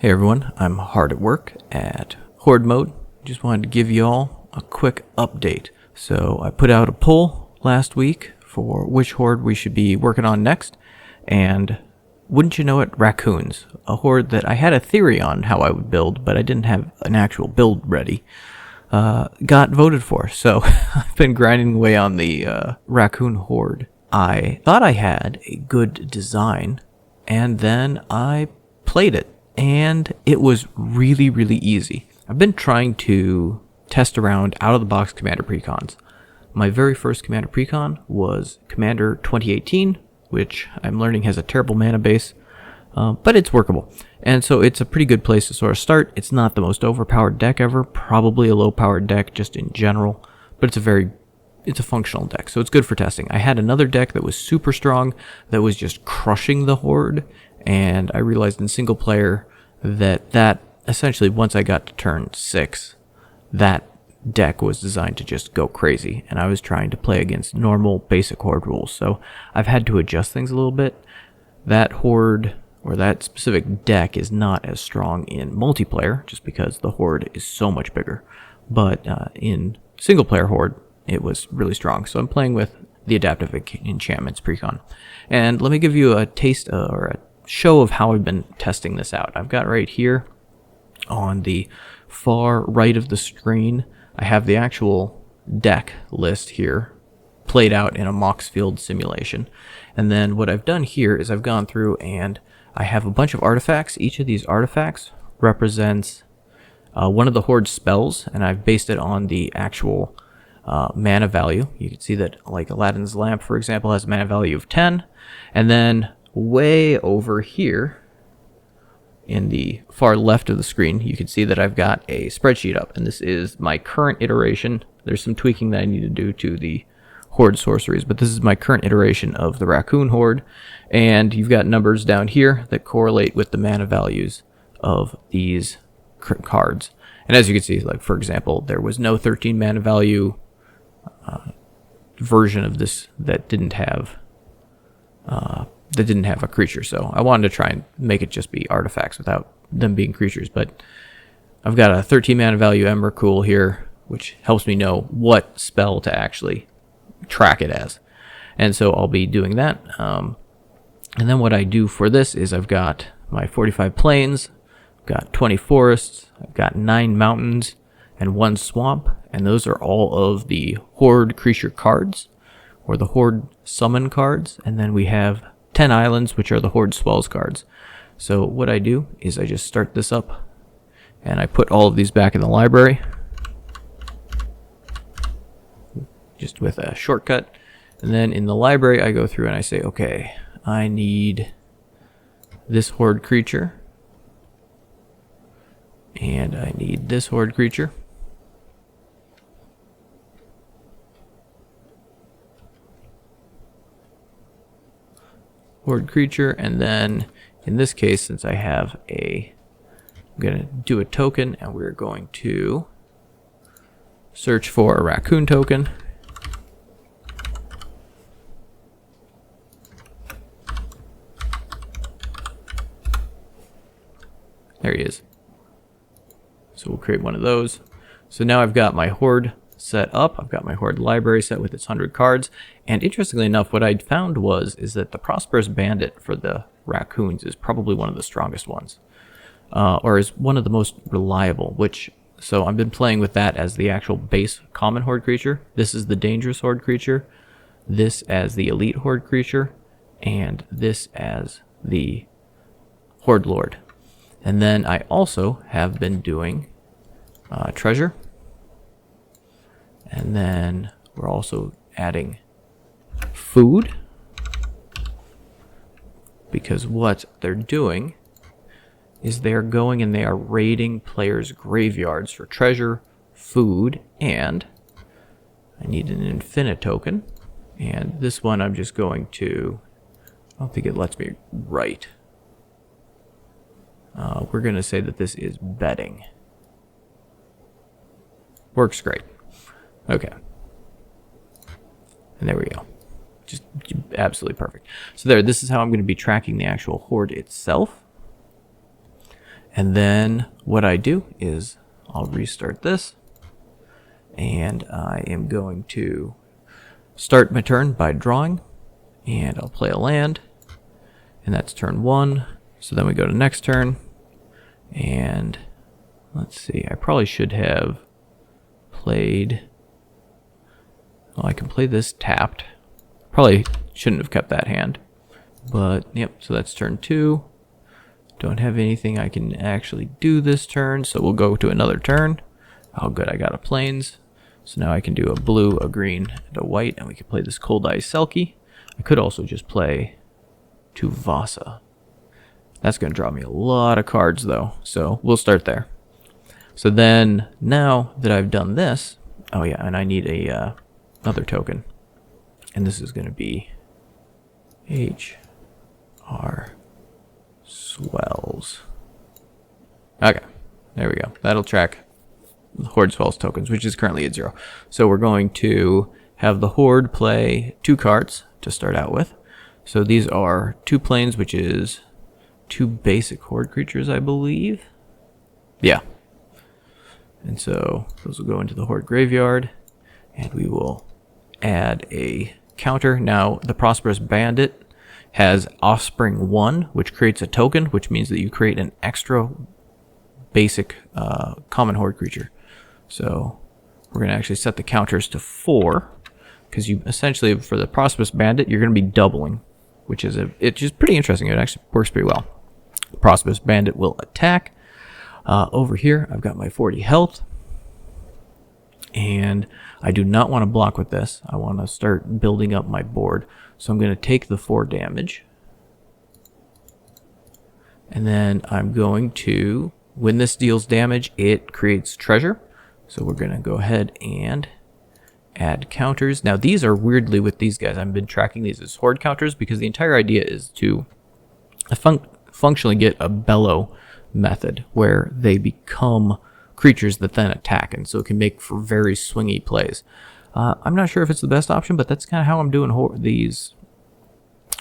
Hey everyone, I'm hard at work at Horde mode. Just wanted to give you all a quick update. So I put out a poll last week for which Horde we should be working on next, and wouldn't you know it, Raccoons, a Horde that I had a theory on how I would build, but I didn't have an actual build ready, got voted for. So I've been grinding away on the Raccoon Horde. I thought I had a good design, and then I played it. And it was really, really easy. I've been trying to test around out-of-the-box Commander Precons. My very first Commander Precon was Commander 2018, which I'm learning has a terrible mana base, but it's workable. And so it's a pretty good place to sort of start. It's not the most overpowered deck ever, probably a low-powered deck just in general, but it's a functional deck, so it's good for testing. I had another deck that was super strong, that was just crushing the Horde, and I realized in single player that essentially once I got to turn 6, that deck was designed to just go crazy, and I was trying to play against normal basic Horde rules, so I've had to adjust things a little bit. That Horde, or that specific deck, is not as strong in multiplayer, just because the Horde is so much bigger, but in single player Horde, it was really strong. So I'm playing with the Adaptive Enchantments Precon, and let me give you a taste or a show of how I've been testing this out. I've got right here on the far right of the screen, I have the actual deck list here played out in a Moxfield simulation. And then what I've done here is I've gone through and I have a bunch of artifacts. Each of these artifacts represents one of the Horde spells, and I've based it on the actual mana value. You can see that, like, Aladdin's Lamp, for example, has a mana value of 10, and then way over here in the far left of the screen, you can see that I've got a spreadsheet up, and this is my current iteration. There's some tweaking that I need to do to the Horde sorceries, but this is my current iteration of the Raccoon Horde, and you've got numbers down here that correlate with the mana values of these cards. And as you can see, like, for example, there was no 13 mana value version of this that didn't have a creature, so I wanted to try and make it just be artifacts without them being creatures. But I've got a 13 mana value Emrakul here, which helps me know what spell to actually track it as, and so I'll be doing that. And then what I do for this is I've got my 45 plains, I've got 20 forests, I've got 9 mountains, and 1 swamp, and those are all of the Horde creature cards, or the Horde summon cards, and then we have 10 islands, which are the Horde spells cards. So what I do is I just start this up, and I put all of these back in the library, just with a shortcut. And then in the library, I go through and I say, okay, I need this Horde creature, and I need this Horde creature. Horde creature, and then in this case, since I have I'm going to do a token, and we're going to search for a raccoon token. There he is. So we'll create one of those. So now I've got my Horde set up. I've got my Horde library set with its 100 cards, and interestingly enough, what I found is that the Prosperous Bandit for the raccoons is probably one of the strongest ones, or is one of the most reliable, so I've been playing with that as the actual base common Horde creature. This is the dangerous Horde creature, this as the elite Horde creature, and this as the Horde Lord. And then I also have been doing treasure. And then we're also adding food, because what they're doing is they're going and they are raiding players' graveyards for treasure, food, and I need an infinite token. And this one I'm just going to, I don't think it lets me write. We're going to say that this is betting. Works great. Okay. And there we go. Just absolutely perfect. So this is how I'm going to be tracking the actual Horde itself. And then what I do is I'll restart this, and I am going to start my turn by drawing, and I'll play a land, and that's turn 1. So then we go to next turn, and let's see, I probably should have played, well, I can play this tapped. Probably shouldn't have kept that hand, but yep, so that's turn 2. Don't have anything I can actually do this turn, so we'll go to another turn. Oh good, I got a plains. So now I can do a blue, a green, and a white, and we can play this Cold Eye Selkie. I could also just play 2 Vasa. That's going to draw me a lot of cards though, so we'll start there. So then, now that I've done this, oh yeah, and I need a another token. And this is going to be HR Swells. Okay, there we go. That'll track the Horde Swells tokens, which is currently at 0. So we're going to have the Horde play 2 cards to start out with. So these are 2 plains, which is 2 basic Horde creatures, I believe. Yeah. And so those will go into the Horde graveyard, and we will add a counter. Now, the Prosperous Bandit has Offspring 1, which creates a token, which means that you create an extra basic common Horde creature. So we're going to actually set the counters to 4, because you essentially, for the Prosperous Bandit, you're going to be doubling, which is it's just pretty interesting. It actually works pretty well. Prosperous Bandit will attack. Over here, I've got my 40 health, and I do not want to block with this. I want to start building up my board. So I'm going to take the 4 damage, and then I'm going to, when this deals damage, it creates treasure. So we're going to go ahead and add counters. Now these are weirdly with these guys, I've been tracking these as Horde counters because the entire idea is to functionally get a bellow method where they become creatures that then attack, and so it can make for very swingy plays. I'm not sure if it's the best option, but that's kind of how I'm doing these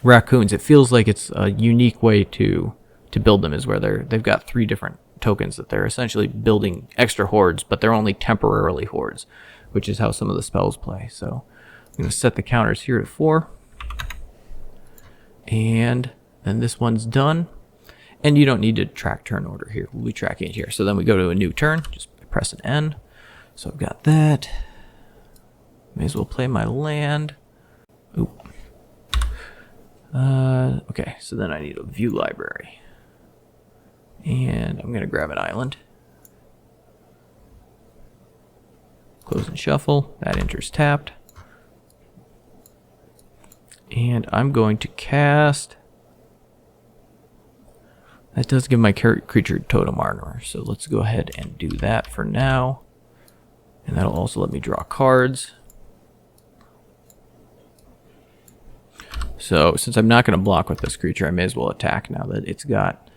raccoons. It feels like it's a unique way to build them, is where they've got 3 different tokens that they're essentially building extra hordes, but they're only temporarily hordes, which is how some of the spells play. So I'm going to set the counters here at 4, and then this one's done. And you don't need to track turn order here. We'll be tracking it here. So then we go to a new turn. Just press an N. So I've got that. May as well play my land. Oop. Okay, so then I need a view library. And I'm going to grab an island. Close and shuffle. That enters tapped. And I'm going to cast... That does give my creature totem armor, so let's go ahead and do that for now. And that'll also let me draw cards. So since I'm not going to block with this creature, I may as well attack now that it's got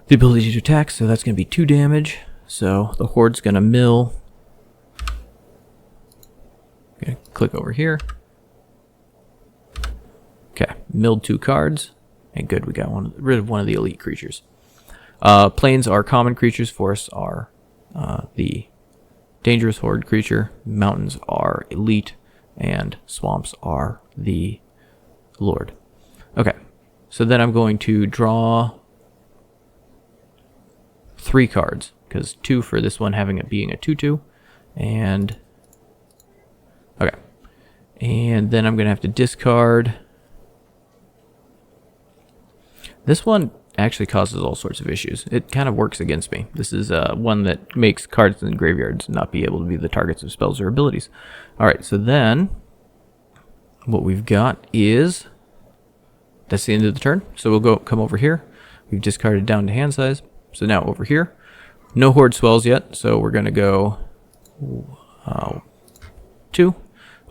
the ability to attack. So that's going to be 2 damage. So the Horde's going to mill. Okay, click over here. Okay, milled 2 cards. And good, we got rid of one of the elite creatures. Plains are common creatures. Forests are the dangerous Horde creature. Mountains are elite. And swamps are the Lord. Okay, so then I'm going to draw 3 cards, because 2 for this one being a 2/2. And okay, and then I'm going to have to discard. This one actually causes all sorts of issues. It kind of works against me. This is one that makes cards in graveyards not be able to be the targets of spells or abilities. Alright, so then what we've got is... That's the end of the turn. So we'll come over here. We've discarded down to hand size. So now over here. No Horde Swells yet, so we're going to go 2.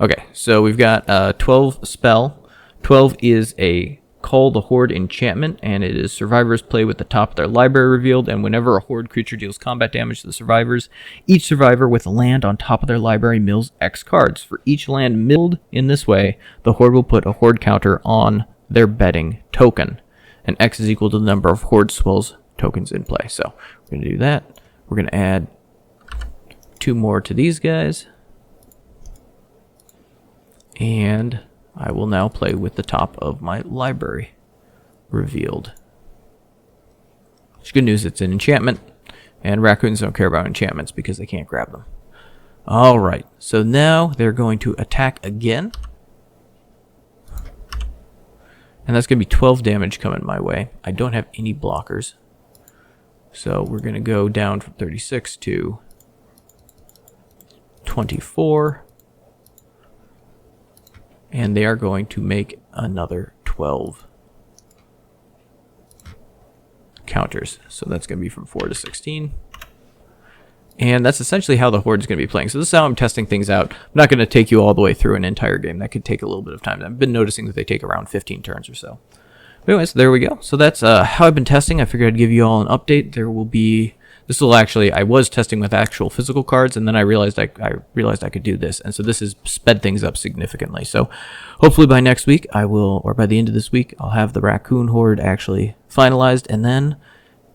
Okay, so we've got 12 spell. 12 is a Call the Horde enchantment, and it is survivors play with the top of their library revealed, and whenever a Horde creature deals combat damage to the survivors, each survivor with a land on top of their library mills X cards. For each land milled in this way, the Horde will put a Horde counter on their betting token, and X is equal to the number of Horde Swells tokens in play. So we're going to do that. We're going to add 2 more to these guys. And I will now play with the top of my library revealed. It's good news, it's an enchantment, and raccoons don't care about enchantments because they can't grab them. Alright, so now they're going to attack again. And that's going to be 12 damage coming my way. I don't have any blockers. So we're going to go down from 36 to 24. And they are going to make another 12 counters. So that's going to be from 4 to 16. And that's essentially how the Horde is going to be playing. So this is how I'm testing things out. I'm not going to take you all the way through an entire game. That could take a little bit of time. I've been noticing that they take around 15 turns or so. But anyways, there we go. So that's how I've been testing. I figured I'd give you all an update. There will be... This will actually... I was testing with actual physical cards, and then I realized I could do this. And so this has sped things up significantly. So hopefully by next week, I will... Or by the end of this week, I'll have the Raccoon Horde actually finalized. And then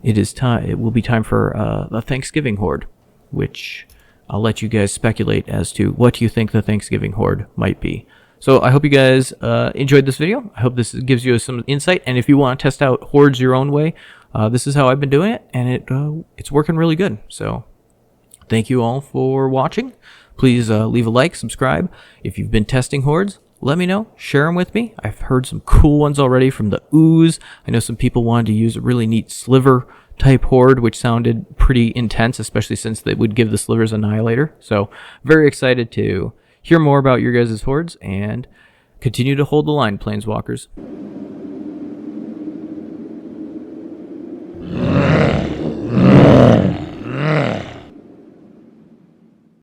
it will be time for the Thanksgiving Horde, which I'll let you guys speculate as to what you think the Thanksgiving Horde might be. So I hope you guys enjoyed this video. I hope this gives you some insight. And if you want to test out Hordes your own way, this is how I've been doing it, and it's working really good. So thank you all for watching. Please leave a like, subscribe. If you've been testing Hordes, let me know. Share them with me. I've heard some cool ones already from the Ooze. I know some people wanted to use a really neat sliver type Horde, which sounded pretty intense, especially since they would give the slivers Annihilator. So very excited to hear more about your guys' Hordes, and continue to hold the line, Planeswalkers.